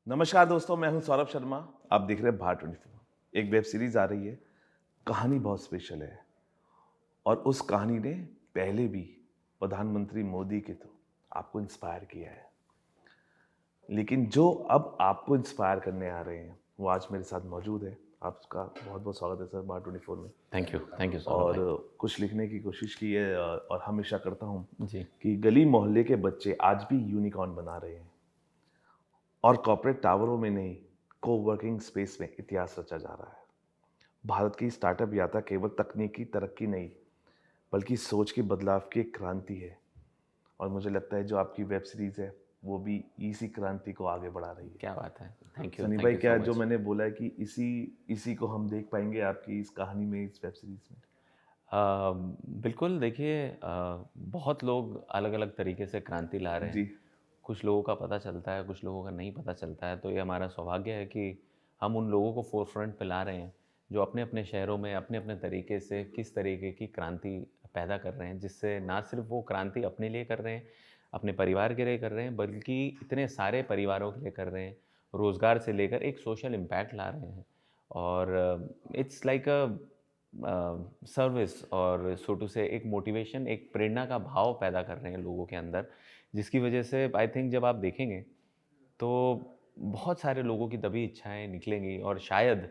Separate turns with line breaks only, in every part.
नमस्कार दोस्तों, मैं हूं सौरभ शर्मा। आप देख रहे हैं भारत 24। एक वेब सीरीज आ रही है। कहानी बहुत स्पेशल है और उस कहानी ने पहले भी प्रधानमंत्री मोदी के तो आपको इंस्पायर किया है। लेकिन जो अब आपको इंस्पायर करने आ रहे हैं वो आज मेरे साथ मौजूद है। आपका बहुत बहुत स्वागत है सर भारत 24 में।
थैंक यू सौरभ
और
भाई।
कुछ लिखने की कोशिश की है और हमेशा करता हूँ
जी।
कि गली मोहल्ले के बच्चे आज भी यूनिकॉर्न बना रहे हैं और कॉर्पोरेट टावरों में नहीं, कोवर्किंग स्पेस में इतिहास रचा जा रहा है। भारत की स्टार्टअप यात्रा केवल तकनीकी तरक्की नहीं, बल्कि सोच के बदलाव की एक क्रांति है। और मुझे लगता है जो आपकी वेब सीरीज है वो भी इसी क्रांति को आगे बढ़ा रही है।
क्या बात है।
सनी भाई,
थैंक यू सो
क्या जो
मच।
मैंने बोला है कि इसी इसी को हम देख पाएंगे आपकी इस कहानी में, इस वेब सीरीज में?
बिल्कुल देखिए, बहुत लोग अलग अलग तरीके से क्रांति ला रहे
जी।
हैं। कुछ लोगों का पता चलता है, कुछ लोगों का नहीं पता चलता है। तो ये हमारा सौभाग्य है कि हम उन लोगों को फोरफ्रंट पे ला रहे हैं जो अपने अपने शहरों में अपने अपने तरीके से किस तरीके की क्रांति पैदा कर रहे हैं, जिससे ना सिर्फ वो क्रांति अपने लिए कर रहे हैं, अपने परिवार के लिए कर रहे हैं, बल्कि इतने सारे परिवारों के लिए कर रहे हैं। रोज़गार से लेकर एक सोशल इम्पैक्ट ला रहे हैं। और इट्स लाइक अ सर्विस, और सो टू से एक मोटिवेशन, एक प्रेरणा का भाव पैदा कर रहे हैं लोगों के अंदर, जिसकी वजह से आई थिंक जब आप देखेंगे तो बहुत सारे लोगों की दबी इच्छाएं निकलेंगी, और शायद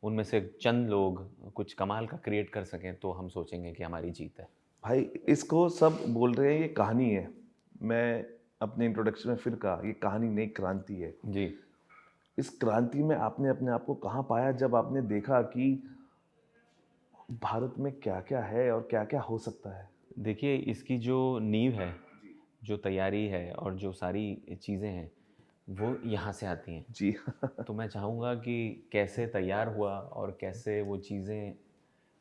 उनमें से चंद लोग कुछ कमाल का क्रिएट कर सकें, तो हम सोचेंगे कि हमारी जीत है।
भाई, इसको सब बोल रहे हैं ये कहानी है। मैं अपने इंट्रोडक्शन में फिर कहा, ये कहानी नहीं, क्रांति है।
जी।
इस क्रांति में आपने अपने आप को कहाँ पाया जब आपने देखा कि भारत में क्या क्या है और क्या क्या हो सकता है?
देखिए, इसकी जो नींव है, जो तैयारी है और जो सारी चीज़ें हैं, वो यहाँ से आती हैं।
जी।
तो मैं चाहूँगा कि कैसे तैयार हुआ और कैसे वो चीज़ें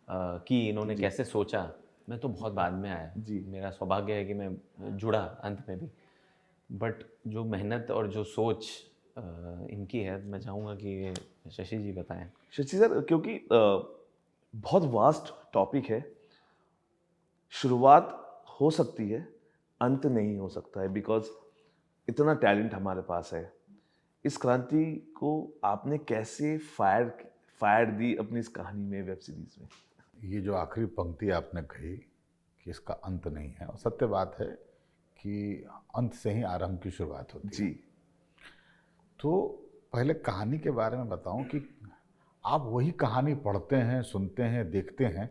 की, इन्होंने
जी।
कैसे सोचा, मैं तो बहुत बाद में आया।
जी।
मेरा सौभाग्य है कि मैं जुड़ा अंत में भी। बट जो मेहनत और जो सोच इनकी है, मैं चाहूँगा कि ये शशि जी बताएँ।
शशि सर, क्योंकि बहुत वास्ट टॉपिक है। शुरुआत हो सकती है, अंत नहीं हो सकता है, बिकॉज इतना टैलेंट हमारे पास है। इस क्रांति को आपने कैसे फायर दी अपनी इस कहानी में, वेब सीरीज में?
ये जो आखिरी पंक्ति आपने कही कि इसका अंत नहीं है, और सत्य बात है कि अंत से ही आरंभ की शुरुआत होती
जी।
है। तो पहले कहानी के बारे में बताऊं कि आप वही कहानी पढ़ते हैं, सुनते हैं, देखते हैं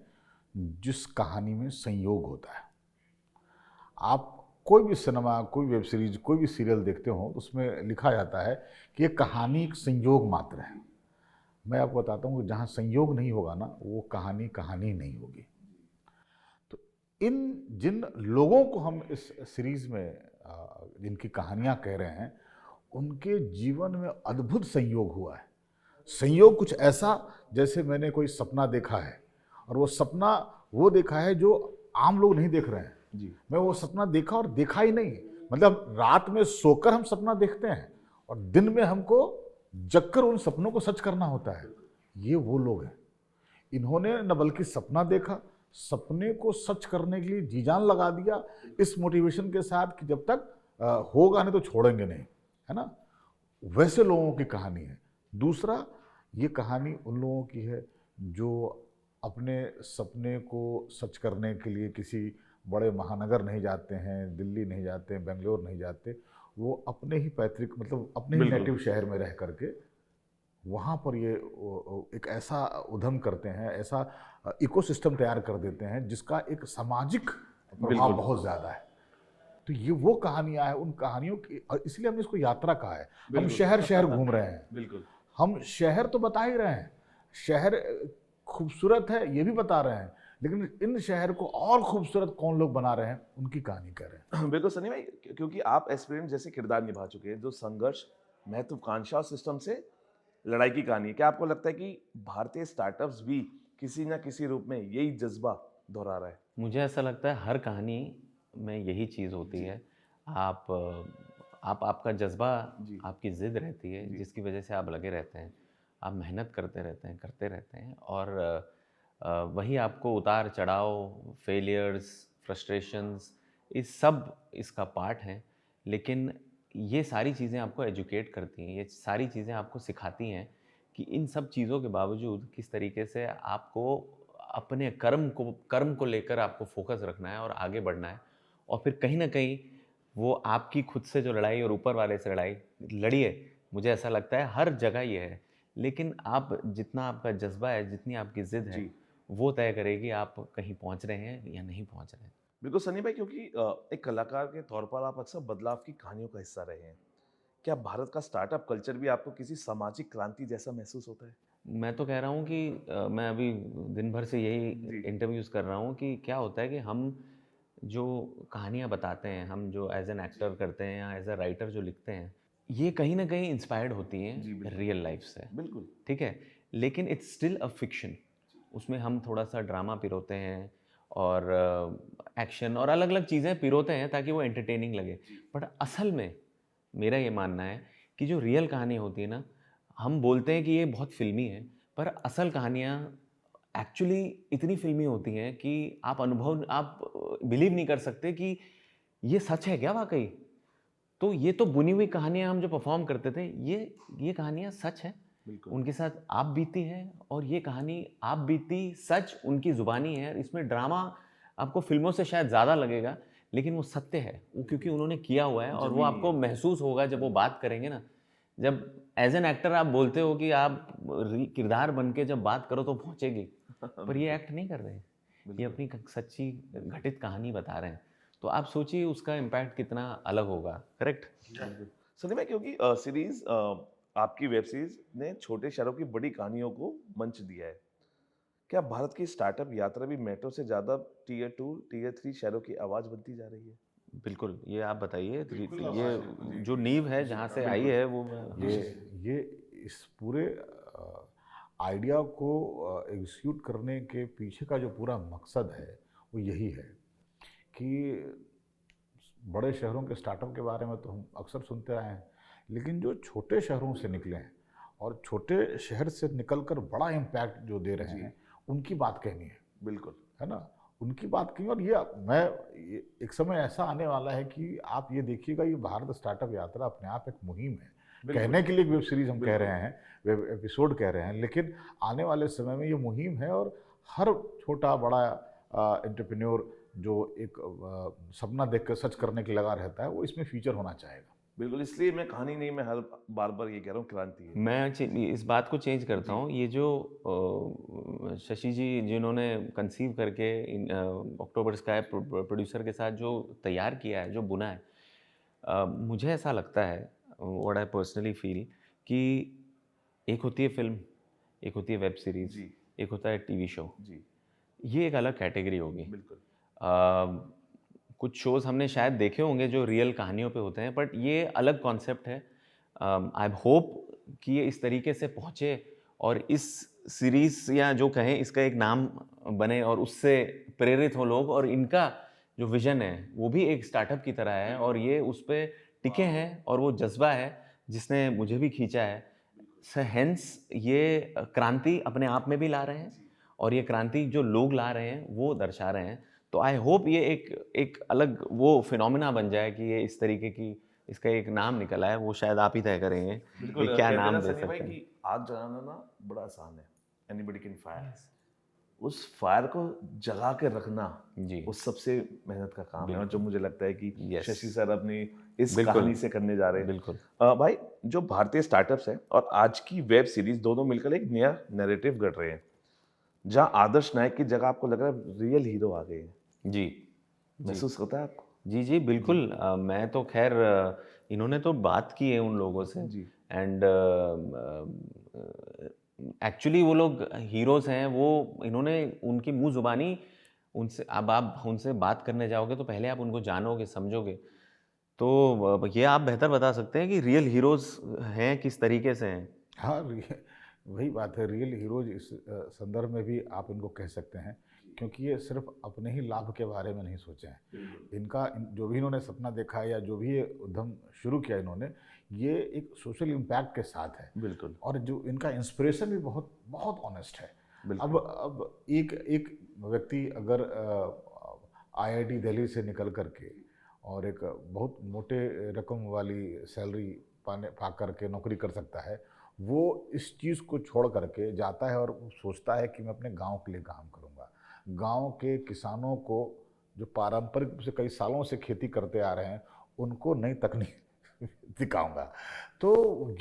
जिस कहानी में संयोग होता है। आप कोई भी सिनेमा, कोई वेब सीरीज, कोई भी सीरियल देखते हो तो उसमें लिखा जाता है कि ये कहानी एक संयोग मात्र है। मैं आपको बताता हूँ कि जहाँ संयोग नहीं होगा ना, वो कहानी कहानी नहीं होगी। तो इन जिन लोगों को हम इस सीरीज में जिनकी कहानियां कह रहे हैं, उनके जीवन में अद्भुत संयोग हुआ है। संयोग कुछ ऐसा जैसे मैंने कोई सपना देखा है, और वो सपना वो देखा है जो आम लोग नहीं देख रहे हैं।
जी।
मैं वो सपना देखा और देखा ही नहीं, मतलब रात में सोकर हम सपना देखते हैं और दिन में हमको जगकर उन सपनों को सच करना होता है। ये वो लोग हैं। इन्होंने न बल्कि सपना देखा, सपने को सच करने के लिए जी जान लगा दिया, इस मोटिवेशन के साथ कि जब तक होगा नहीं तो छोड़ेंगे नहीं, है ना। वैसे लोगों की कहानी है। दूसरा, ये कहानी उन लोगों की है जो अपने सपने को सच करने के लिए किसी बड़े महानगर नहीं जाते हैं, दिल्ली नहीं जाते हैं, बेंगलोर नहीं जाते। वो अपने ही पैतृक, मतलब अपने ही
बिल्कुल।
नेटिव शहर में रह करके वहाँ पर ये एक ऐसा उद्यम करते हैं, ऐसा इकोसिस्टम तैयार कर देते हैं जिसका एक सामाजिक प्रभाव
बिल्कुल।
बहुत ज़्यादा है। तो ये वो कहानियाँ हैं, उन कहानियों की, और इसलिए हमने इसको यात्रा कहा है। हम
बिल्कुल।
शहर शहर घूम रहे हैं।
बिल्कुल।
हम शहर तो बता ही रहे हैं, शहर खूबसूरत है ये भी बता रहे हैं, लेकिन इन शहर को और खूबसूरत कौन लोग बना रहे हैं, उनकी कहानी कह रहे हैं।
बिल्कुल सनी भाई, क्योंकि आप एस्पिरेंट जैसे किरदार निभा चुके हैं, जो संघर्ष, महत्वाकांक्षा और सिस्टम से लड़ाई की कहानी है। क्या आपको लगता है कि भारतीय स्टार्टअप्स भी किसी ना किसी रूप में यही जज्बा दोहरा रहा है?
मुझे ऐसा लगता है हर कहानी में यही चीज़ होती है। आप आपका जज्बा,
जी।
आपकी ज़िद रहती है,
जी।
जिसकी वजह से आप लगे रहते हैं। आप मेहनत करते रहते हैं, और वही आपको उतार चढ़ाव, फेलियर्स, फ्रस्ट्रेशंस, इस सब इसका पार्ट है। लेकिन ये सारी चीज़ें आपको एजुकेट करती हैं, ये सारी चीज़ें आपको सिखाती हैं कि इन सब चीज़ों के बावजूद किस तरीके से आपको अपने कर्म को लेकर आपको फोकस रखना है और आगे बढ़ना है। और फिर कहीं न कहीं वो आपकी खुद से जो लड़ाई और ऊपर वाले से लड़ाई लड़िए, मुझे ऐसा लगता है हर जगह ये है। लेकिन आप जितना आपका जज़्बा है, जितनी आपकी ज़िद है,
जी।
वो तय करेगी आप कहीं पहुँच रहे हैं या नहीं पहुँच रहे हैं।
बिल्कुल सनी भाई, क्योंकि एक कलाकार के तौर पर आप अक्सर बदलाव की कहानियों का हिस्सा रहे हैं। क्या भारत का स्टार्टअप कल्चर भी आपको किसी सामाजिक क्रांति जैसा महसूस होता है?
मैं तो कह रहा हूँ कि मैं अभी दिन भर से यही
जी।
इंटरव्यूज़ कर रहा हूँ कि क्या होता है कि हम जो कहानियाँ बताते हैं, हम जो एज़ एन एक्टर करते हैं या एज़ अ राइटर जो लिखते हैं, ये कहीं न कहीं इंस्पायर्ड होती
जी,
हैं
बिल्कुल।
रियल लाइफ़ से,
बिल्कुल।
ठीक है? लेकिन इट्स स्टिल अ फ़िक्शन। उसमें हम थोड़ा-सा ड्रामा पिरोते हैं और एक्शन और अलग-अलग चीज़ें पिरोते हैं ताकि वो एंटरटेनिंग लगे। बट असल में मेरा ये मानना है कि जो रियल कहानी होती है ना, हम बोलते हैं कि ये बहुत फ़िल्मी है, पर असल कहानियाँ एक्चुअली इतनी फ़िल्मी होती हैं कि आप बिलीव नहीं कर सकते कि ये सच है क्या वाक़ई? तो ये तो बुनी हुई कहानियाँ हम जो परफ़ॉर्म करते थे, ये कहानियाँ सच हैं।
बिल्कुल।
उनके साथ आप बीती हैं और ये कहानी आप बीती सच उनकी ज़ुबानी है। इसमें ड्रामा आपको फ़िल्मों से शायद ज़्यादा लगेगा, लेकिन वो सत्य है। वो क्योंकि उन्होंने किया हुआ है और वो
ज़मीनी
आपको
है।
महसूस होगा जब वो बात करेंगे ना। जब एज़ एन एक्टर आप बोलते हो कि आप किरदार बन के जब बात करो तो पहुँचेगी, पर ये
बिल्कुल।
एक्ट नहीं कर रहे हैं। ये
बिल्कुल।
अपनी सच्ची घटित कहानी बता रहे हैं। तो आप सोचिए उसका इम्पैक्ट कितना अलग होगा, करेक्ट?
बिल्कुल। सनी भाई, क्योंकि सीरीज़ आपकी वेब सीरीज़ ने छोटे शहरों की बड़ी कहानियों को मंच दिया है। क्या भारत की स्टार्टअप यात्रा भी मेट्रो से ज़्यादा टियर 2, टियर 3 शहरों की आवाज़ बनती जा रही है?
बिल्कुल, ये आप बताइए
बिल्कुल
ये जो नींव है जहाँ से आई है वो मैं
ये ये इस पूरे आइडिया को एग्जीक्यूट करने के पीछे का जो पूरा मकसद है वो यही है कि बड़े शहरों के स्टार्टअप के बारे में तो हम अक्सर सुनते रहे हैं, लेकिन जो छोटे शहरों से निकले हैं और छोटे शहर से निकलकर बड़ा इम्पैक्ट जो दे रहे हैं, उनकी बात कहनी है।
बिल्कुल।
है ना? उनकी बात कही। और ये एक समय ऐसा आने वाला है कि आप ये देखिएगा, ये भारत स्टार्टअप यात्रा अपने आप एक मुहिम है।
बिल्कुल।
कहने के लिए एक वेब सीरीज हम कह
बिल्कुल।
रहे हैं, वेब एपिसोड कह रहे हैं, लेकिन आने वाले समय में ये मुहिम है और हर छोटा बड़ा एंटरप्रेन्योर जो एक सपना देखकर सच करने की लगा रहता है, वो इसमें फीचर होना चाहेगा।
बिल्कुल, इसलिए मैं कहानी नहीं, मैं हर बार-बार ये कह रहा हूँ, क्रांति है।
मैं इस बात को चेंज करता हूँ। ये जो शशि जी जिन्होंने कंसीव करके अक्टूबर स्काई प्रोड्यूसर के साथ जो तैयार किया है, जो बुना है, मुझे ऐसा लगता है, व्हाट आई पर्सनली फील, कि एक होती है फ़िल्म, एक होती है वेब सीरीज़,
जी।
एक होता है टीवी शो।
जी।
ये एक अलग कैटेगरी होगी।
बिल्कुल।
कुछ शोज़ हमने शायद देखे होंगे जो रियल कहानियों पे होते हैं, बट ये अलग कॉन्सेप्ट है। आई होप कि ये इस तरीके से पहुँचे और इस सीरीज़ या जो कहें इसका एक नाम बने और उससे प्रेरित हो लोग, और इनका जो विज़न है वो भी एक स्टार्टअप की तरह है और ये उस पे टिके हैं और वो जज़्बा है जिसने मुझे भी खींचा है। हेंस ये क्रांति अपने आप में भी ला रहे हैं और ये क्रांति जो लोग ला रहे हैं वो दर्शा रहे हैं। तो आई होप ये एक अलग वो फिनोमिना बन जाए कि ये इस तरीके की इसका एक नाम निकल आए, वो शायद आप ही तय करेंगे
बिल्कुल,
कि क्या
कहते हैं ना
नाम दे
सनी भाई
सकते हैं।
कि आग जलाना ना बड़ा आसान है, एनीबॉडी कैन फायर। उस फायर को जगा के रखना,
जी,
वो सबसे मेहनत का काम है, और जो मुझे लगता है कि
Yes.
शशि सर अपनी इस
बिल्कुल।
कहानी से करने जा रहे हैं।
बिल्कुल।
भाई, जो भारतीय स्टार्टअप्स हैं और आज की वेब सीरीज दोनों मिलकर एक नया नैरेटिव गढ़ रहे हैं, जहाँ आदर्श नायक की जगह आपको लग रहा है रियल हीरो आ गए हैं।
जी,
महसूस होता है आपको?
जी, बिल्कुल। मैं तो खैर इन्होंने तो बात की है उन लोगों से
जी।
एंड एक्चुअली वो लोग हीरोज़ हैं, वो इन्होंने उनकी मुँह ज़ुबानी उनसे, अब आप उनसे बात करने जाओगे तो पहले आप उनको जानोगे, समझोगे। तो ये आप बेहतर बता सकते हैं कि रियल हीरोज़ हैं, किस तरीके से हैं?
हाँ, वही बात है, रियल हीरोज इस संदर्भ में भी आप इनको कह सकते हैं, क्योंकि ये सिर्फ अपने ही लाभ के बारे में नहीं सोचे हैं। जो भी इन्होंने सपना देखा है या जो भी ये उद्यम शुरू किया इन्होंने, ये एक सोशल इम्पैक्ट के साथ है।
बिल्कुल।
और जो इनका इंस्पिरेशन भी बहुत बहुत ऑनेस्ट है।
बिल्कुल।
अब एक एक व्यक्ति अगर आईआईटी दिल्ली से निकल करके और एक बहुत मोटे रकम वाली सैलरी पा करके नौकरी कर सकता है, वो इस चीज़ को छोड़ करके जाता है और सोचता है कि मैं अपने गांव के लिए काम करूंगा, गांव के किसानों को जो पारंपरिक रूप से कई सालों से खेती करते आ रहे हैं उनको नई तकनीक सिखाऊंगा। तो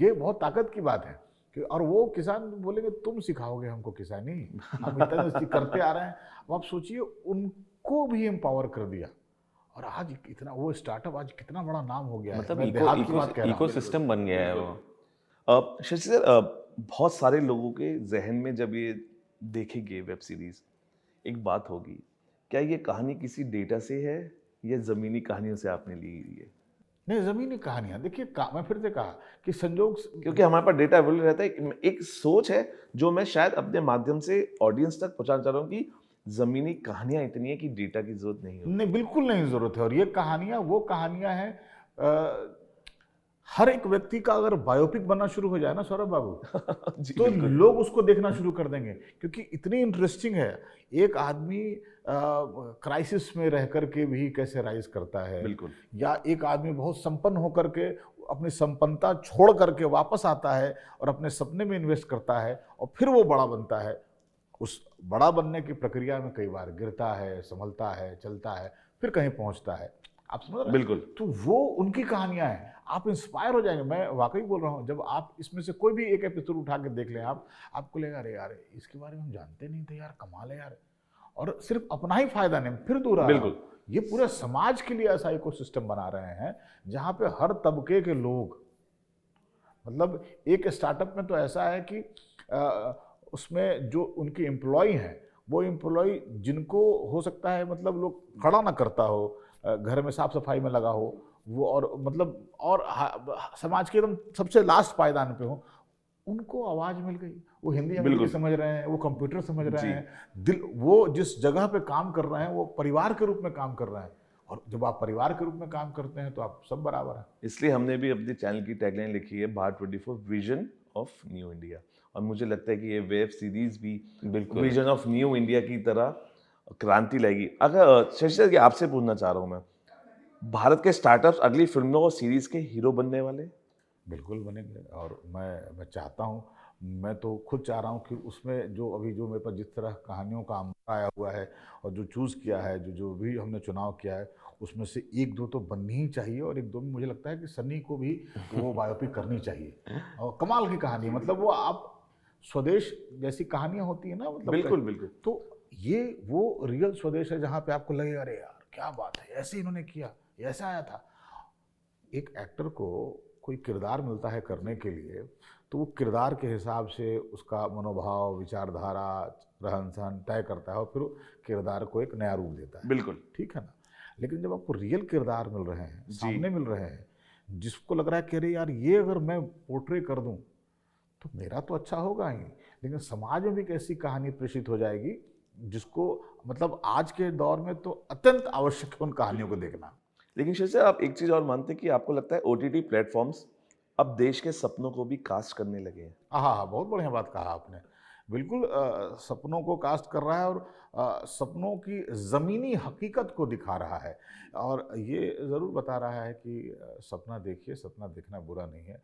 ये बहुत ताकत की बात है कि और वो किसान बोलेंगे तुम सिखाओगे हमको किसानी, हम इतना करते आ रहे हैं। अब आप सोचिए उनको भी एम्पावर कर दिया और आज इतना वो स्टार्टअप आज कितना बड़ा नाम हो गया है।
मतलब
मैं देहात की बात कह रहा हूँ।
इकोसिस्टम बन गया है वो।
शशि सर, बहुत सारे लोगों के जहन में जब ये देखेंगे वेब सीरीज, एक बात होगी, क्या ये कहानी किसी डेटा से है या ज़मीनी कहानियों से आपने ली हुई है?
नहीं, ज़मीनी कहानियाँ देखिए, मैं फिर से कहा कि संजोग
क्योंकि हमारे पास डेटा अवेलेबल रहता है, एक सोच है जो मैं शायद अपने माध्यम से ऑडियंस तक पहुंचाना चाह रहा हूँ कि ज़मीनी कहानियाँ इतनी है कि डेटा की जरूरत नहीं होती।
नहीं, बिल्कुल नहीं ज़रूरत है। और ये कहानियाँ वो कहानियाँ हैं, हर एक व्यक्ति का अगर बायोपिक बनना शुरू हो जाए ना सौरभ बाबू,
जी
तो
बिल्कुल।
लोग उसको देखना शुरू कर देंगे क्योंकि इतनी इंटरेस्टिंग है। एक आदमी क्राइसिस में रह करके भी कैसे राइज करता है,
बिल्कुल।
या एक आदमी बहुत संपन्न होकर के अपनी संपन्नता छोड़ करके वापस आता है और अपने सपने में इन्वेस्ट करता है और फिर वो बड़ा बनता है। उस बड़ा बनने की प्रक्रिया में कई बार गिरता है, संभलता है, चलता है, फिर कहीं पहुंचता है। आप समझ रहे हैं?
बिल्कुल।
तो वो उनकी कहानियां हैं, आप इंस्पायर हो जाएंगे। मैं वाकई बोल रहा हूँ, जब आप इसमें से कोई भी एक एपिसोड उठा के देख लें, आपको लगेगा अरे यार इसके बारे में हम जानते नहीं थे यार, कमाल है यार। और सिर्फ अपना ही फायदा नहीं, फिर दोहरा रहा हूं,
बिल्कुल।
ये पूरे समाज के लिए ऐसा इकोसिस्टम बना रहे हैं जहां पे हर तबके के लोग, मतलब एक स्टार्टअप में तो ऐसा है कि उसमें जो उनके एम्प्लॉय हैं, वो एम्प्लॉय जिनको हो सकता है मतलब लोग खड़ा ना करता हो, घर में साफ सफाई में लगा हो वो, और मतलब और समाज के एकदम सबसे लास्ट पायदान पे हो, उनको आवाज मिल गई। वो हिंदी अंग्रेजी
बिल्कुल।
समझ रहे हैं, वो कंप्यूटर समझ रहे
जी।
हैं, दिल वो जिस जगह पे काम कर रहे हैं वो परिवार के रूप में काम कर रहे हैं। और जब आप परिवार के रूप में काम करते हैं तो आप सब बराबर हैं।
इसलिए हमने भी अपने चैनल की टैगलाइन लिखी है, Bharat 24 vision of new India. और मुझे लगता है कि ये वेब सीरीज भी
बिल्कुल।
विजन ऑफ न्यू इंडिया की तरह क्रांति लाएगी। अगर शशि सर, ये आपसे पूछना चाह रहा हूँ मैं, भारत के स्टार्टअप्स अगली फिल्मों और सीरीज के हीरो बनने वाले?
बिल्कुल बनेंगे। और मैं चाहता हूँ, मैं तो खुद चाह रहा हूँ कि उसमें जो अभी जो मेरे पास जिस तरह कहानियों का अंबार आया हुआ है और जो चूज़ किया है, जो जो भी हमने चुनाव किया है, उसमें से एक दो तो बननी ही चाहिए। और एक दो में मुझे लगता है कि सन्नी को भी वो बायोपिक करनी चाहिए। और कमाल की कहानी, मतलब वो आप स्वदेश जैसी कहानियाँ होती है ना, मतलब
बिल्कुल बिल्कुल।
तो ये वो रियल स्वदेश है जहाँ पे आपको लगेगा अरे यार क्या बात है, ऐसे इन्होंने किया, ये ऐसा आया था। एक एक्टर को कोई किरदार मिलता है करने के लिए, तो वो किरदार के हिसाब से उसका मनोभाव, विचारधारा, रहन सहन तय करता है और फिर किरदार को एक नया रूप देता है।
बिल्कुल।
ठीक है ना? लेकिन जब आपको रियल किरदार मिल रहे हैं,
जी।
सामने मिल रहे हैं, जिसको लग रहा है कि अरे यार ये अगर मैं पोर्ट्रे कर दूं तो मेरा तो अच्छा होगा ही, लेकिन समाज में भी एक ऐसी कहानी प्रेषित हो जाएगी जिसको, मतलब आज के दौर में तो अत्यंत आवश्यक है उन कहानियों को देखना।
लेकिन शशि सर, आप एक चीज और मानते हैं कि आपको लगता है ओटीटी प्लेटफॉर्म्स अब देश के सपनों को भी कास्ट करने लगे हैं?
हाँ हाँ, बहुत बढ़िया बात कहा आपने। बिल्कुल, सपनों को कास्ट कर रहा है और सपनों की ज़मीनी हकीकत को दिखा रहा है। और ये ज़रूर बता रहा है कि सपना देखिए, सपना देखना बुरा नहीं है।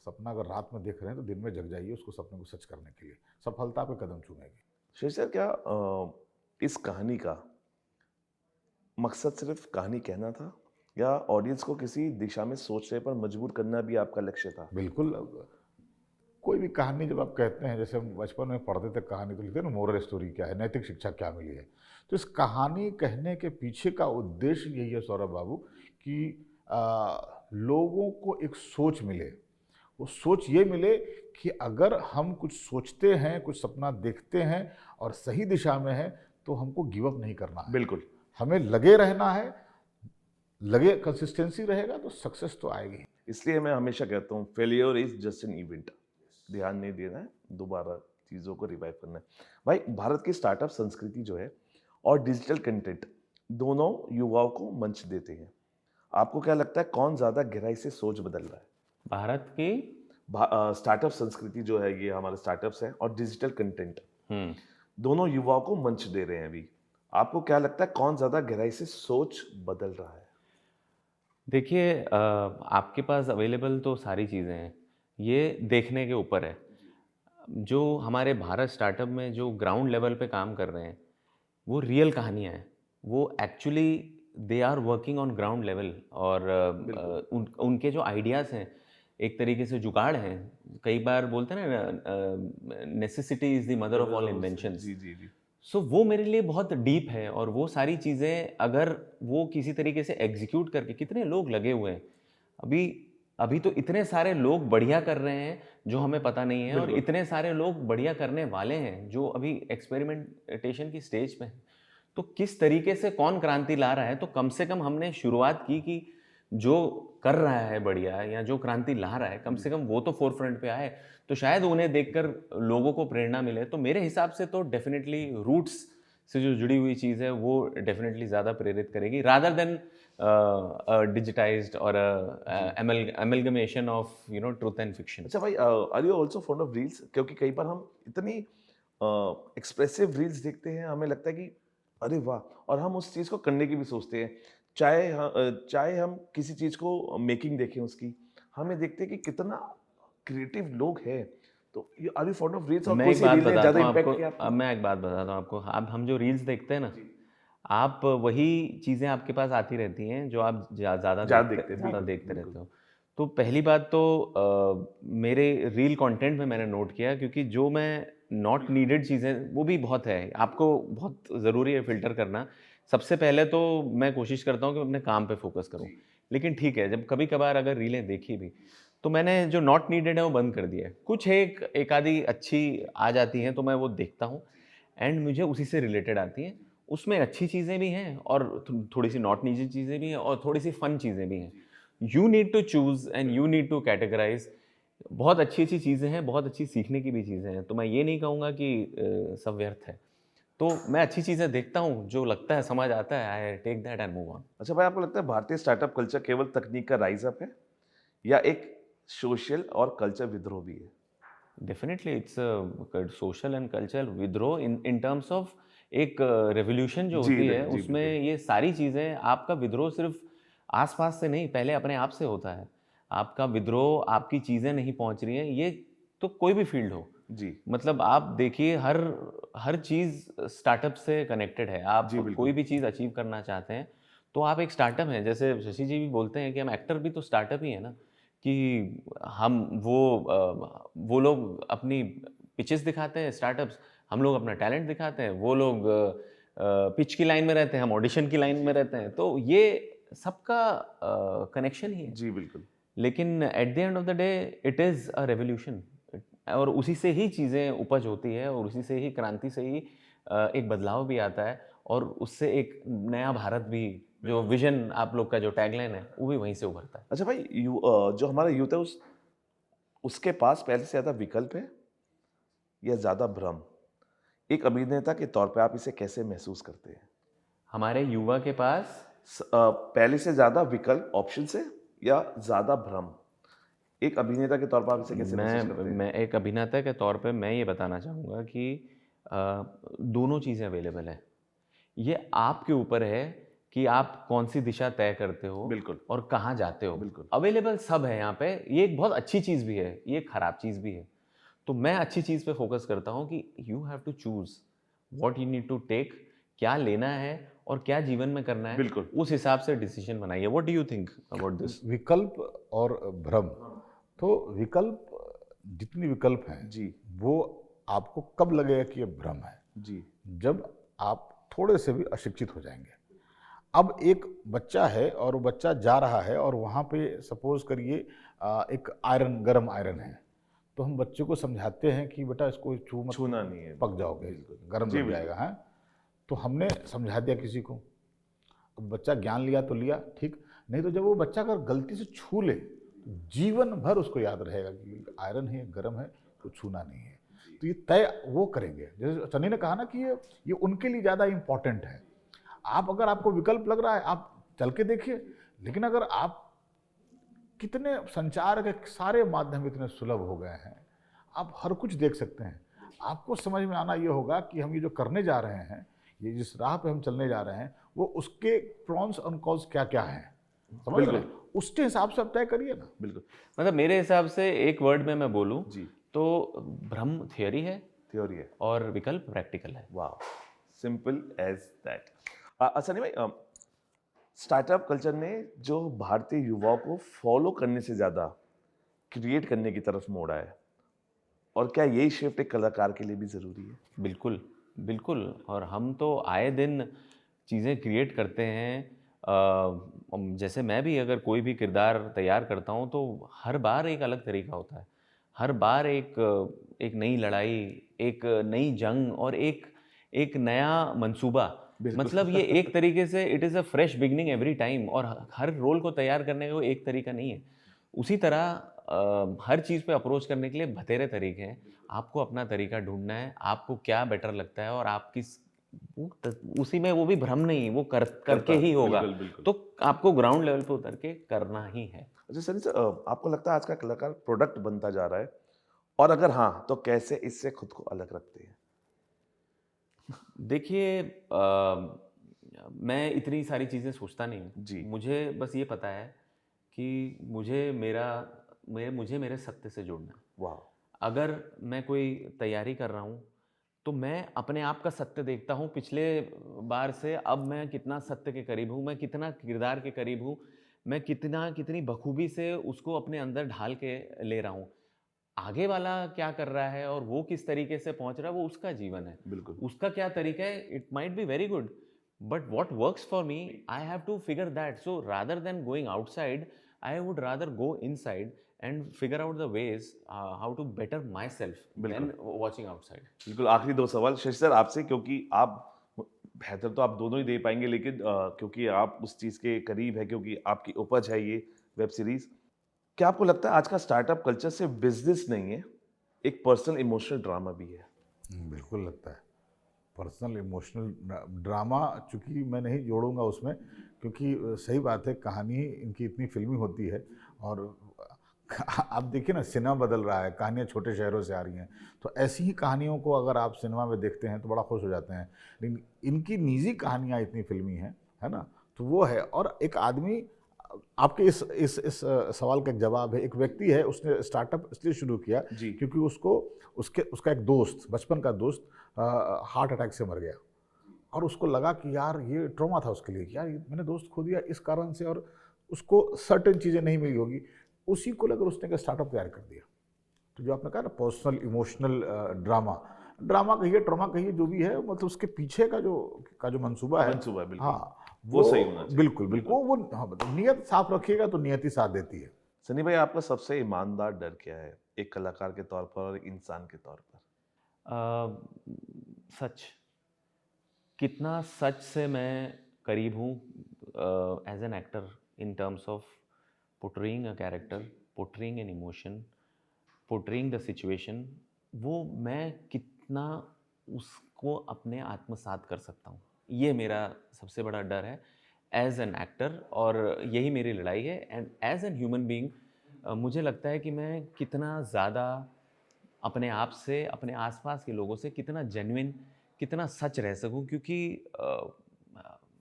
सपना अगर रात में देख रहे हैं तो दिन में जग जाइए उसको सपने को सच करने के लिए, सफलता पे कदम चूमेगी।
शशि सर, क्या इस कहानी का मकसद सिर्फ कहानी कहना था या ऑडियंस को किसी दिशा में सोचने पर मजबूर करना भी आपका लक्ष्य था?
बिल्कुल। कोई भी कहानी जब आप कहते हैं, जैसे हम बचपन में पढ़ते थे कहानी, तो लिखते हैं ना मोरल स्टोरी क्या है, नैतिक शिक्षा क्या मिली है। तो इस कहानी कहने के पीछे का उद्देश्य यही है सौरभ बाबू कि लोगों को एक सोच मिले। वो सोच ये मिले कि अगर हम कुछ सोचते हैं, कुछ सपना देखते हैं और सही दिशा में है, तो हमको गिव अप नहीं करना है,
बिल्कुल।
हमें लगे रहना है। लगे, कंसिस्टेंसी रहेगा तो सक्सेस तो आएगी।
इसलिए मैं हमेशा कहता हूँ, failure is just an event. ध्यान नहीं देना है, दोबारा चीज़ों को रिवाइव करना है। भाई, भारत की स्टार्टअप संस्कृति जो है और डिजिटल कंटेंट दोनों युवाओं को मंच देते हैं। आपको क्या लगता है, कौन ज़्यादा गहराई से सोच बदल रहा है?
भारत की
स्टार्टअप संस्कृति जो है, ये हमारे स्टार्टअप्स हैं, और डिजिटल कंटेंट
हम्म
दोनों युवाओं को मंच दे रहे हैं अभी। आपको क्या लगता है, कौन ज़्यादा गहराई से सोच बदल रहा है?
देखिए आपके पास अवेलेबल तो सारी चीज़ें हैं, ये देखने के ऊपर है। जो हमारे भारत स्टार्टअप में जो ग्राउंड लेवल पे काम कर रहे हैं, वो रियल कहानियाँ हैं। वो actually they are working on ground level और उनके जो आइडियाज़ हैं, एक तरीके से जुगाड़ हैं। कई बार बोलते हैं ना necessity is the mother of all inventions.
जी जी जी।
सो वो मेरे लिए बहुत डीप है और वो सारी चीज़ें अगर वो किसी तरीके से एग्जीक्यूट करके कितने लोग लगे हुए हैं अभी अभी तो इतने सारे लोग बढ़िया कर रहे हैं जो हमें पता नहीं है और
बिल्कुल।
इतने सारे लोग बढ़िया करने वाले हैं जो अभी एक्सपेरिमेंटेशन की स्टेज पे हैं। तो किस तरीके से कौन क्रांति ला रहा है, तो कम से कम हमने शुरुआत की कि जो कर रहा है बढ़िया या जो क्रांति ला रहा है कम से कम वो तो फोर फ्रंट पे आए, तो शायद उन्हें देखकर लोगों को प्रेरणा मिले। तो मेरे हिसाब से तो डेफिनेटली रूट्स से जो जुड़ी हुई चीज़ है वो डेफिनेटली ज़्यादा प्रेरित करेगी रादर देन डिजिटाइज्ड और amalgamation of truth and fiction.
अच्छा भाई, are you also fond of reels? क्योंकि कई बार हम इतनी एक्सप्रेसिव रील्स देखते हैं, हमें लगता है कि अरे वाह, और हम उस चीज़ को करने की भी सोचते हैं। चाहे हम किसी चीज़ को मेकिंग देखें उसकी, हमें देखते हैं कि कितना क्रिएटिव लोग हैं। तो are you fond of reels, और
मैं
कोई
एक
सी
बात
रील ने
बताता
ज़्यादा
हूँ आपको,
इम्पैक्ट किया आपको?
अब मैं एक बात बताता हूँ आपको। आप हम जो रील्स देखते हैं ना, आप वही चीज़ें आपके पास आती रहती हैं जो आप ज़्यादा
ज़्यादा देखते हैं,
ज़्यादा
बिल्कुल,
देखते
बिल्कुल।
रहते हो। तो पहली बात तो मेरे रील कंटेंट में मैंने नोट किया, क्योंकि जो मैं नॉट नीडेड चीज़ें वो भी बहुत है, आपको बहुत ज़रूरी है फ़िल्टर करना। सबसे पहले तो मैं कोशिश करता हूँ कि अपने काम पे फ़ोकस करूँ। लेकिन ठीक है, जब कभी-कभार अगर रीलें देखी भी, तो मैंने जो नॉट नीडेड है वो बंद कर दिया है। कुछ एक आधी अच्छी आ जाती हैं तो मैं वो देखता हूँ एंड मुझे उसी से रिलेटेड आती हैं। उसमें अच्छी चीज़ें भी हैं और थोड़ी-सी नॉट नीडेड चीज़ें भी हैं और थोड़ी-सी फ़न चीज़ें भी हैं। You need to choose and you need to categorize. बहुत अच्छी-अच्छी चीज़ें हैं, बहुत अच्छी सीखने की भी चीज़ें हैं। तो मैं ये नहीं कहूँगा कि सब व्यर्थ है। तो मैं अच्छी चीज़ें देखता हूँ, जो लगता है समझ आता है, I take that and move on.
अच्छा भाई, आपको लगता है भारतीय स्टार्टअप कल्चर केवल तकनीक का राइज अप है, या एक सोशल और कल्चर विद्रोह भी है?
Definitely it's social and cultural विद्रोह इन टर्म्स ऑफ एक रेवोल्यूशन जो
जी
होती है
जी,
उसमें
बिल्कुल।
ये सारी चीज़ें, आपका विद्रोह सिर्फ आसपास से नहीं, पहले अपने आप से होता है। आपका विद्रोह, आपकी चीज़ें नहीं पहुंच रही हैं, ये तो कोई भी फील्ड हो।
जी
मतलब आप देखिए, हर हर चीज़ स्टार्टअप से कनेक्टेड है। आप
जी,
कोई
बिल्कुल।
भी चीज़ अचीव करना चाहते हैं तो आप एक स्टार्टअप हैं। जैसे शशि जी भी बोलते हैं कि हम एक्टर भी तो स्टार्टअप ही है ना, कि हम वो लोग अपनी पिचेस दिखाते हैं स्टार्टअप्स, हम लोग अपना टैलेंट दिखाते हैं, वो लोग पिच की लाइन में रहते हैं, हम ऑडिशन की लाइन में रहते हैं। तो ये सबका कनेक्शन ही है।
जी बिल्कुल।
लेकिन at the end of the day it is a revolution, और उसी से ही चीज़ें उपज होती है और उसी से ही क्रांति से ही एक बदलाव भी आता है और उससे एक नया भारत भी, जो विजन आप लोग का जो टैगलाइन है वो भी वहीं से उभरता है।
अच्छा भाई, जो हमारा यूथ है, उसके पास पहले से ज़्यादा विकल्प है या ज़्यादा भ्रम? एक अभिनेता के तौर पे आप इसे कैसे महसूस करते हैं?
हमारे युवा के पास,
पहले से ज़्यादा विकल्प ऑप्शन है, या ज़्यादा भ्रम? एक अभिनेता के तौर पर आप इसे कैसे महसूस करते हैं?
मैं एक अभिनेता के तौर पे मैं ये बताना चाहूँगा कि दोनों चीज़ें अवेलेबल है। ये आपके ऊपर है कि आप कौन-सी दिशा तय करते हो
बिल्कुल,
और कहाँ जाते हो।
बिल्कुल।
अवेलेबल सब है यहाँ पे। ये एक बहुत अच्छी चीज़ भी है, ये एक खराब चीज़ भी है। तो मैं अच्छी चीज़ पे फ़ोकस करता हूँ कि you have to choose what you need to take, क्या लेना है और क्या जीवन में करना है,
बिल्कुल।
उस हिसाब से डिसीज़न बनाइए। What do you think about this?
विकल्प और भ्रम। तो विकल्प, जितनी विकल्प हैं
जी,
वो आपको कब लगेगा कि ये भ्रम है?
जी,
जब आप थोड़े से भी अशिक्षित हो जाएंगे। अब एक बच्चा है और वो बच्चा जा रहा है और वहाँ पे सपोज करिए एक आयरन, गरम आयरन है, तो हम बच्चे को समझाते हैं कि बेटा इसको छू मत,
छूना नहीं है।
पक जाओगे,
बिल्कुल।
गरम
जी,
लग
बिल्कुल।
जाएगा। हैं, तो हमने समझा दिया किसी को, अब बच्चा ज्ञान लिया तो लिया, ठीक। नहीं तो जब वो बच्चा अगर गलती से छू ले तो जीवन भर उसको याद रहेगा कि आयरन है, गर्म है, तो छूना नहीं है। तो ये तय वो करेंगे। जैसे सनी ने कहा ना कि ये उनके लिए ज़्यादा इम्पॉर्टेंट है। आप, अगर आपको विकल्प लग रहा है, आप चल के देखिए। लेकिन अगर आप, कितने संचार के सारे माध्यम इतने सुलभ हो गए हैं, आप हर कुछ देख सकते हैं। आपको समझ में आना ये होगा कि हम ये जो करने जा रहे हैं, ये जिस राह पे हम चलने जा रहे हैं, वो उसके प्रॉन्स और कॉन्स क्या क्या हैं। समझ रहे
बिल्कुल।
हैं? उसके हिसाब से आप तय करिए ना।
बिल्कुल
मतलब मेरे हिसाब से एक वर्ड में मैं बोलूँ
जी,
तो भ्रम थियोरी है
थ्योरी है।
और विकल्प प्रैक्टिकल है।
वाह, सिंपल एज दैट। अच्छा नहीं भाई, स्टार्टअप कल्चर ने जो भारतीय युवाओं को फॉलो करने से ज्यादा क्रिएट करने की तरफ मोड़ा है, और क्या यही शिफ्ट एक कलाकार के लिए भी जरूरी है?
बिल्कुल, बिल्कुल। और हम तो आए दिन चीज़ें क्रिएट करते हैं। जैसे मैं भी अगर कोई भी किरदार तैयार करता हूँ तो हर बार एक अलग तरीका होता है। हर बार एक नई लड़ाई, एक नई जंग और एक नया मंसूबा।
बिल्कुल।
मतलब ये एक तरीके से it is a fresh beginning every time. और हर रोल को तैयार करने का कोई एक तरीका नहीं है। उसी तरह हर चीज़ पे अप्रोच करने के लिए बथेरे तरीके हैं। आपको अपना तरीका ढूँढना है, आपको क्या बेटर लगता है और आप किस उसी में वो भी भ्रम नहीं, वो करके ही होगा।
बिल्कुल बिल्कुल।
तो आपको ग्राउंड लेवल पे उतर के करना ही है।
अच्छा सनी सर, आपको लगता है आज का कलाकार प्रोडक्ट बनता जा रहा है, और अगर हाँ तो कैसे इससे खुद को अलग रखते हैं?
देखिए, मैं इतनी सारी चीज़ें सोचता नहीं हूँ।
जी।
मुझे बस ये पता है कि मुझे मेरे सत्य से जुड़ना है।
वाह।
अगर मैं कोई तैयारी कर रहा हूँ, तो मैं अपने आप का सत्य देखता हूँ पिछले बार से अब मैं कितना सत्य के करीब हूँ, मैं कितना किरदार के करीब हूँ, मैं कितनी बखूबी से उसको अपने अंदर ढाल के ले रहा हूँ। आगे वाला क्या कर रहा है और वो किस तरीके से पहुँच रहा है, वो उसका जीवन है।
बिल्कुल।
उसका क्या तरीका है, it might be very good, but what works for me, I have to figure that. So rather than going outside, I would rather go inside and figure out the ways how to better myself than
बिल्कुल
watching outside.
बिल्कुल। आखिरी दो सवाल Shashi sir आपसे, क्योंकि आप बेहतर तो आप दोनों ही दे पाएंगे, लेकिन क्योंकि आप उस चीज के करीब है, क्योंकि आपकी उपज है ये वेब सीरीज, क्या आपको लगता है आज का स्टार्टअप कल्चर सिर्फ बिजनेस नहीं है, एक पर्सनल इमोशनल ड्रामा भी है?
बिल्कुल लगता है। पर्सनल इमोशनल ड्रामा चूँकि मैं नहीं जोड़ूंगा उसमें, क्योंकि सही बात है, कहानी इनकी इतनी फिल्मी होती है। और आप देखिए ना, सिनेमा बदल रहा है, कहानियाँ छोटे शहरों से आ रही हैं, तो ऐसी ही कहानियों को अगर आप सिनेमा में देखते हैं तो बड़ा खुश हो जाते हैं। लेकिन इनकी निजी कहानियाँ इतनी फिल्मी हैं, है ना? तो वो है। और एक आदमी, आपके इस सवाल का एक जवाब है। एक व्यक्ति है, उसने स्टार्टअप इसलिए शुरू किया
जी।
क्योंकि उसका एक दोस्त, बचपन का दोस्त, हार्ट अटैक से मर गया। और उसको लगा कि यार ये ट्रॉमा था उसके लिए कि यार मैंने दोस्त खो दिया इस कारण से, और उसको सर्टेन चीज़ें नहीं मिली होगी। उसी को लेकर उसने एक स्टार्टअप तैयार कर दिया। तो जो आपने कहा ना, पर्सनल इमोशनल ड्रामा, ड्रामा कहिए, ट्रॉमा कहिए, जो भी है, मतलब उसके पीछे का जो मंसूबा है,
मंसूबा बिल्कुल
हाँ,
वो सही होना चाहिए।
बिल्कुल बिल्कुल वो हाँ, मतलब नियत साफ रखिएगा तो नियत ही साथ देती है।
सनी भाई, आपका सबसे ईमानदार डर क्या है, एक कलाकार के तौर पर और एक इंसान के तौर पर?
सच, कितना सच से मैं करीब हूँ as an actor in terms of portraying a character, portraying an emotion, portraying the situation, वो मैं कितना उसको अपने आत्मसात कर सकता हूँ, ये मेरा सबसे बड़ा डर है एज एन एक्टर। और यही मेरी लड़ाई है। And as a human being मुझे लगता है कि मैं कितना ज़्यादा अपने आप से, अपने आसपास के लोगों से कितना जेन्युइन, कितना सच रह सकूं, क्योंकि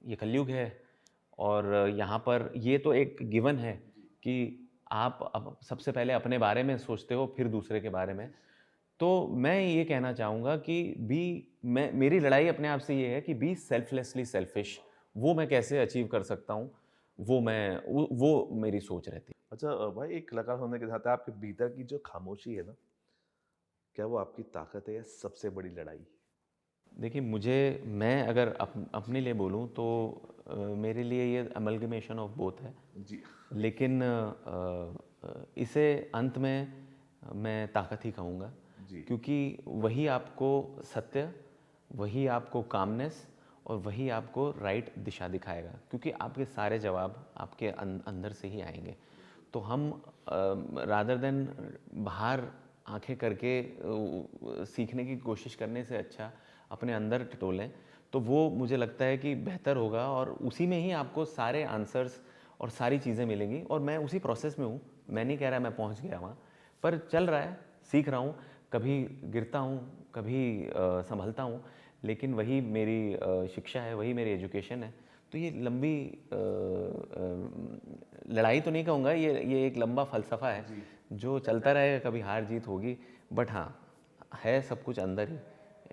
ये कलयुग है। और यहाँ पर ये तो एक गिवन है कि आप अब सबसे पहले अपने बारे में सोचते हो, फिर दूसरे के बारे में। तो मैं ये कहना चाहूँगा कि मेरी लड़ाई अपने आप से ये है कि बी सेल्फलेसली सेल्फिश। वो मैं कैसे अचीव कर सकता हूँ, वो मेरी सोच रहती है।
अच्छा भाई, एक कलाकार होने के नाते आपके भीतर की जो खामोशी है ना, क्या वो आपकी ताकत है या सबसे बड़ी लड़ाई?
देखिए, मैं अगर अपने लिए बोलूँ तो मेरे लिए ये अमलगमेशन ऑफ बोथ है।
जी।
लेकिन इसे अंत में मैं ताकत ही कहूँगा,
जी।
क्योंकि वही आपको सत्य, वही आपको कामनेस और वही आपको राइट दिशा दिखाएगा, क्योंकि आपके सारे जवाब आपके अंदर से ही आएंगे। तो हम रादर देन बाहर आंखें करके सीखने की कोशिश करने से अच्छा अपने अंदर टटोलें, तो वो मुझे लगता है कि बेहतर होगा। और उसी में ही आपको सारे आंसर्स और सारी चीज़ें मिलेंगी। और मैं उसी प्रोसेस में हूँ, मैं नहीं कह रहा मैं पहुँच गया वहाँ, पर चल रहा है, सीख रहा हूँ। कभी गिरता हूँ, कभी संभलता हूँ, लेकिन वही मेरी शिक्षा है, वही मेरी एजुकेशन है। तो ये लंबी लड़ाई तो नहीं कहूँगा, ये एक लंबा फलसफा है जो चलता रहेगा, कभी हार जीत होगी, बट हाँ है सब कुछ अंदर ही।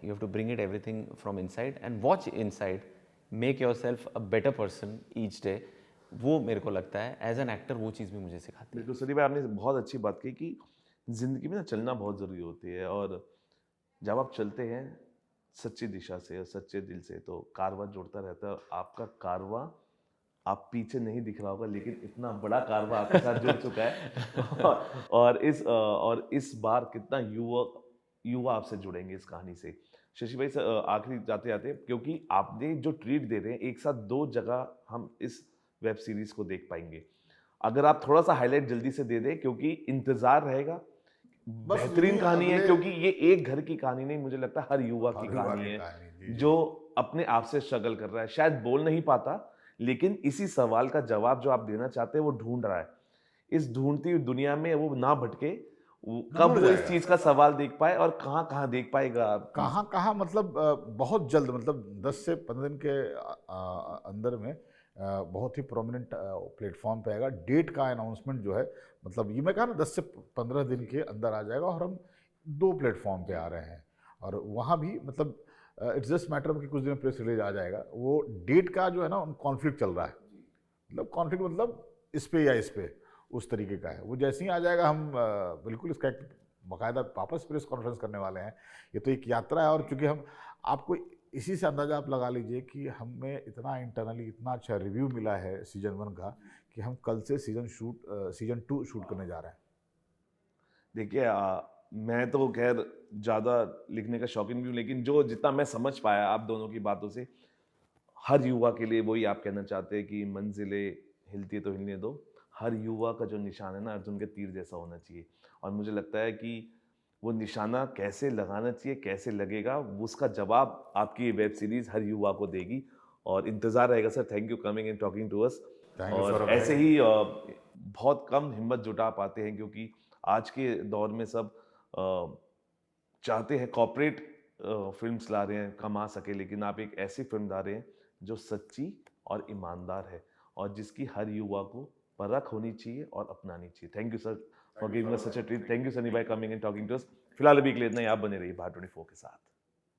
You have to bring it everything from inside and watch inside, make yourself a better person each day. वो मेरे को लगता है एज एन एक्टर वो चीज़ भी मुझे सिखाती है।
बिल्कुल सनी भाई, आपने बहुत अच्छी बात की कि ज़िंदगी में ना चलना बहुत ज़रूरी होती है, और जब आप चलते हैं सच्ची दिशा से और सच्चे दिल से तो कारवां जुड़ता रहता है, और आपका कारवां आप पीछे नहीं दिख रहा होगा, लेकिन इतना बड़ा कारवां आपके साथ जुड़ चुका है। और इस बार कितना युवा आपसे जुड़ेंगे इस कहानी से। शशि भाई आखिरी जाते जाते, क्योंकि आपने जो ट्रीट दे रहे हैं एक साथ 2 जगह हम इस वेब सीरीज को देख पाएंगे, अगर आप थोड़ा सा हाईलाइट जल्दी से दे दें, क्योंकि इंतजार रहेगा।
बस
बेहतरीन
यही
कहानी है,
अगले
क्योंकि ये एक घर की कहानी नहीं, मुझे लगता है हर युवा की
हर युवा
कहानी
की
है,
कहानी, जी, जी।
जो अपने आप से स्ट्रगल कर रहा है, शायद बोल नहीं पाता, लेकिन इसी सवाल का जवाब जो आप देना चाहते हैं वो ढूंढ रहा है। इस ढूंढती हुई दुनिया में वो ना भटके, कब
ढूंढ
वो इस
जाएगा।
चीज का सवाल देख पाए, और कहाँ कहाँ देख पाएगा आप।
कहाँ कहाँ मतलब बहुत जल्द, मतलब 10 से 15 दिन के अंदर में बहुत ही प्रोमिनेंट प्लेटफॉर्म पे आएगा। डेट का अनाउंसमेंट जो है, मतलब ये मैं कहा ना 10 से 15 दिन के अंदर आ जाएगा, और हम 2 प्लेटफॉर्म पे आ रहे हैं, और वहाँ भी मतलब इट्स जस्ट मैटर कि कुछ दिन प्रेस रिलीज आ जाएगा। वो डेट का जो है ना कॉन्फ्लिक्ट चल रहा है, मतलब कॉन्फ्लिक्ट मतलब इस पे या इस पे, उस तरीके का है। वो जैसे ही आ जाएगा हम बिल्कुल इसका एक बाकायदा वापस प्रेस कॉन्फ्रेंस करने वाले हैं। ये तो एक यात्रा है, और चूंकि हम आपको इसी से अंदाजा आप लगा लीजिए कि हमें इतना इंटरनली इतना अच्छा रिव्यू मिला है सीजन 1 का, कि हम कल से सीजन 2 शूट करने जा रहे हैं।
देखिए मैं तो खैर ज़्यादा लिखने का शौकीन भी हूँ, लेकिन जो जितना मैं समझ पाया आप दोनों की बातों से, हर युवा के लिए वही आप कहना चाहते हैं कि मंजिलें हिलती है तो हिलने दो। हर युवा का जो निशान है ना, अर्जुन के तीर जैसा होना चाहिए, और मुझे लगता है कि वो निशाना कैसे लगाना चाहिए, कैसे लगेगा, वो उसका जवाब आपकी ये वेब सीरीज़ हर युवा को देगी, और इंतज़ार रहेगा। Sir thank you coming and talking to us.
Thank you
और
सौरभ
ऐसे
भाई।
ही बहुत कम हिम्मत जुटा पाते हैं, क्योंकि आज के दौर में सब अ, चाहते हैं कॉर्पोरेट फिल्म्स ला रहे हैं कमा सके, लेकिन आप एक ऐसी फिल्म ला रहे हैं जो सच्ची और ईमानदार है, और जिसकी हर युवा को परख होनी चाहिए और अपनानी चाहिए। Thank you sir for giving us such a treat. Thank you Sunny भाई coming and talking to us. फिलहाल अभी के लिए इतना ही, आप बने रहिए भारत 24 के साथ।